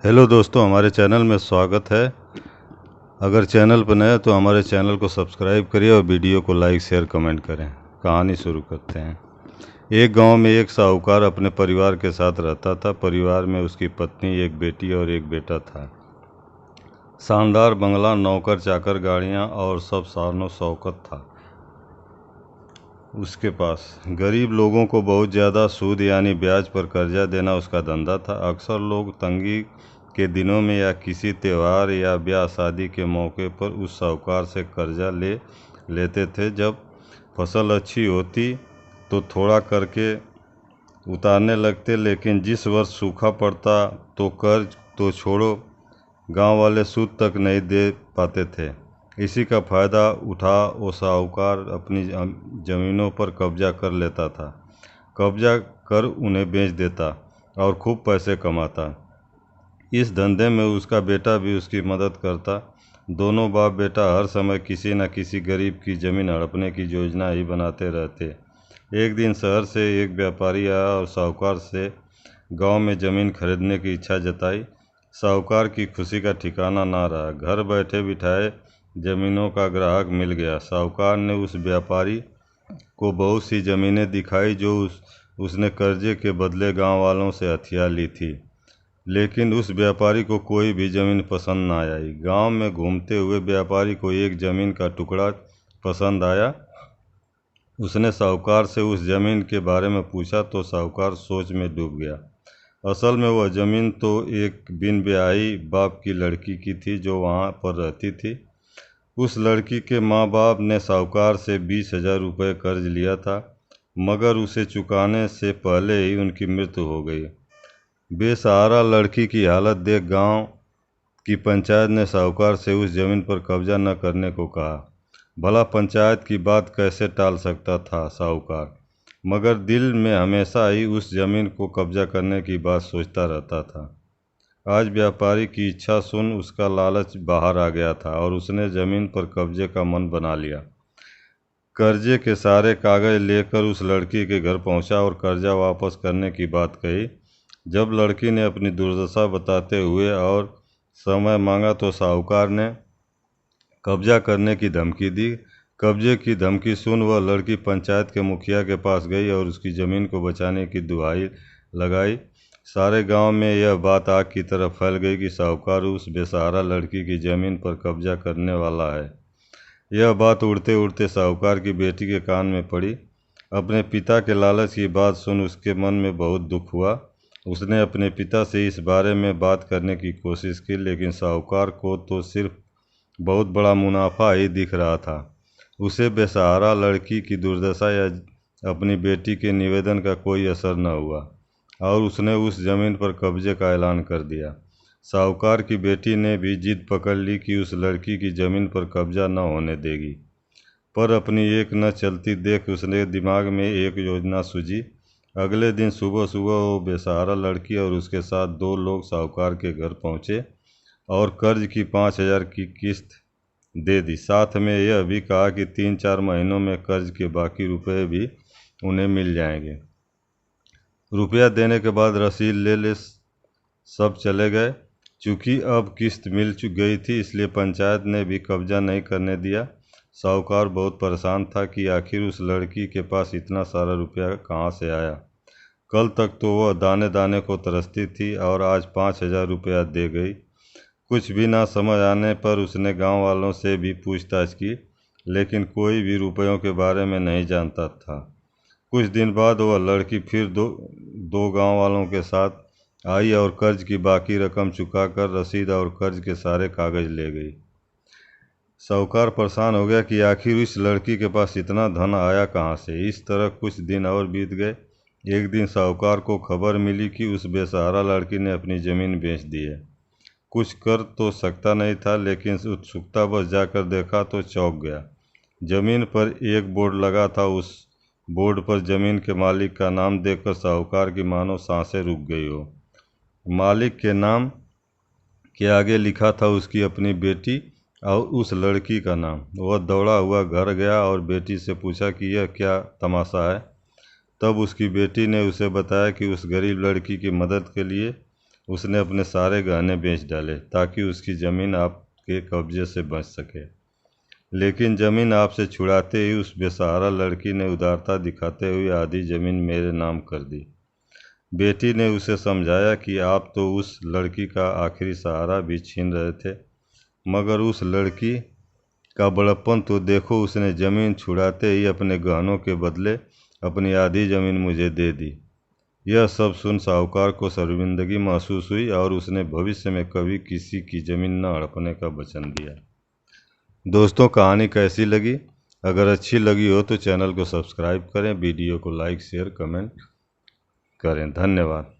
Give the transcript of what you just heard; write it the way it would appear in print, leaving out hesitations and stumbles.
Hello दोस्तों, हमारे channel में स्वागत है। अगर चैनल पर नए हैं तो हमारे चैनल को सब्सक्राइब करिए और वीडियो को लाइक शेयर कमेंट करें। कहानी शुरू करते हैं। एक गांव में एक साहूकार अपने परिवार के साथ रहता था। परिवार में उसकी पत्नी, एक बेटी और एक बेटा था। शानदार बंगला, नौकर चाकर, गाड़ियां और सब शानो शौकत था उसके पास। गरीब लोगों को बहुत ज़्यादा सूद यानी ब्याज पर कर्जा देना उसका धंधा था। अक्सर लोग तंगी के दिनों में या किसी त्यौहार या ब्याह शादी के मौके पर उस साहूकार से कर्जा ले लेते थे। जब फसल अच्छी होती तो थोड़ा करके उतारने लगते, लेकिन जिस वर्ष सूखा पड़ता तो कर्ज तो छोड़ो, गांव वाले सूद तक नहीं दे पाते थे। इसी का फ़ायदा उठा वो साहूकार अपनी ज़मीनों पर कब्जा कर लेता था। कब्जा कर उन्हें बेच देता और खूब पैसे कमाता। इस धंधे में उसका बेटा भी उसकी मदद करता। दोनों बाप बेटा हर समय किसी न किसी गरीब की ज़मीन हड़पने की योजना ही बनाते रहते। एक दिन शहर से एक व्यापारी आया और साहूकार से गांव में ज़मीन खरीदने की इच्छा जताई। साहूकार की खुशी का ठिकाना ना रहा। घर बैठे बिठाए ज़मीनों का ग्राहक मिल गया। साहूकार ने उस व्यापारी को बहुत सी ज़मीनें दिखाई जो उसने कर्जे के बदले गांव वालों से हथिया ली थी, लेकिन उस व्यापारी को कोई भी ज़मीन पसंद ना आई। गांव में घूमते हुए व्यापारी को एक ज़मीन का टुकड़ा पसंद आया। उसने साहूकार से उस ज़मीन के बारे में पूछा तो साहूकार सोच में डूब गया। असल में वह ज़मीन तो एक बिन ब्याही बाप की लड़की की थी जो वहाँ पर रहती थी। उस लड़की के माँ बाप ने साहूकार से 20,000 रुपये कर्ज लिया था, मगर उसे चुकाने से पहले ही उनकी मृत्यु हो गई। बेसहारा लड़की की हालत देख गांव की पंचायत ने साहूकार से उस ज़मीन पर कब्जा न करने को कहा। भला पंचायत की बात कैसे टाल सकता था साहूकार, मगर दिल में हमेशा ही उस ज़मीन को कब्जा करने की बात सोचता रहता था। आज व्यापारी की इच्छा सुन उसका लालच बाहर आ गया था और उसने ज़मीन पर कब्जे का मन बना लिया। कर्जे के सारे कागज़ लेकर उस लड़की के घर पहुंचा और कर्जा वापस करने की बात कही। जब लड़की ने अपनी दुर्दशा बताते हुए और समय मांगा तो साहूकार ने कब्जा करने की धमकी दी। कब्जे की धमकी सुन वह लड़की पंचायत के मुखिया के पास गई और उसकी ज़मीन को बचाने की दुहाई लगाई। सारे गांव में यह बात आग की तरह फैल गई कि साहूकार उस बेसहारा लड़की की ज़मीन पर कब्जा करने वाला है। यह बात उड़ते उड़ते साहूकार की बेटी के कान में पड़ी। अपने पिता के लालच की बात सुन उसके मन में बहुत दुख हुआ। उसने अपने पिता से इस बारे में बात करने की कोशिश की, लेकिन साहूकार को तो सिर्फ बहुत बड़ा मुनाफा ही दिख रहा था। उसे बेसहारा लड़की की दुर्दशा या अपनी बेटी के निवेदन का कोई असर न हुआ और उसने उस ज़मीन पर कब्जे का ऐलान कर दिया। साहूकार की बेटी ने भी जिद पकड़ ली कि उस लड़की की ज़मीन पर कब्जा न होने देगी, पर अपनी एक न चलती देख उसने दिमाग में एक योजना सूझी। अगले दिन सुबह सुबह वो बेसहारा लड़की और उसके साथ 2 लोग साहूकार के घर पहुँचे और कर्ज की 5,000 की किस्त दे दी। साथ में यह भी कहा कि 3-4 महीनों में कर्ज के बाकी रुपए भी उन्हें मिल जाएंगे। रुपया देने के बाद रसीद ले सब चले गए। चूँकि अब किस्त मिल गई थी, इसलिए पंचायत ने भी कब्जा नहीं करने दिया। साहूकार बहुत परेशान था कि आखिर उस लड़की के पास इतना सारा रुपया कहाँ से आया। कल तक तो वह दाने दाने को तरसती थी और आज 5,000 रुपया दे गई। कुछ भी ना समझ आने पर उसने गांव वालों से भी पूछताछ की, लेकिन कोई भी रुपयों के बारे में नहीं जानता था। कुछ दिन बाद वह लड़की फिर दो गांव वालों के साथ आई और कर्ज की बाकी रकम चुकाकर रसीद और कर्ज के सारे कागज ले गई। साहूकार परेशान हो गया कि आखिर इस लड़की के पास इतना धन आया कहाँ से। इस तरह कुछ दिन और बीत गए। एक दिन साहूकार को खबर मिली कि उस बेसहारा लड़की ने अपनी ज़मीन बेच दी है। कुछ कर तो सकता नहीं था, लेकिन उत्सुकता बस जाकर देखा तो चौंक गया। ज़मीन पर एक बोर्ड लगा था। उस बोर्ड पर ज़मीन के मालिक का नाम देखकर साहूकार की मानो सांसें रुक गई हो। मालिक के नाम के आगे लिखा था उसकी अपनी बेटी और उस लड़की का नाम। वह दौड़ा हुआ घर गया और बेटी से पूछा कि यह क्या तमाशा है। तब उसकी बेटी ने उसे बताया कि उस गरीब लड़की की मदद के लिए उसने अपने सारे गहने बेच डाले ताकि उसकी ज़मीन आपके कब्जे से बच सके। लेकिन ज़मीन आपसे छुड़ाते ही उस बेसहारा लड़की ने उदारता दिखाते हुए आधी ज़मीन मेरे नाम कर दी। बेटी ने उसे समझाया कि आप तो उस लड़की का आखिरी सहारा भी छीन रहे थे, मगर उस लड़की का बड़प्पन तो देखो, उसने ज़मीन छुड़ाते ही अपने गहनों के बदले अपनी आधी ज़मीन मुझे दे दी। यह सब सुन साहूकार को शर्मिंदगी महसूस हुई और उसने भविष्य में कभी किसी की ज़मीन न हड़पने का वचन दिया। दोस्तों, कहानी कैसी लगी? अगर अच्छी लगी हो तो चैनल को सब्सक्राइब करें, वीडियो को लाइक शेयर कमेंट करें। धन्यवाद।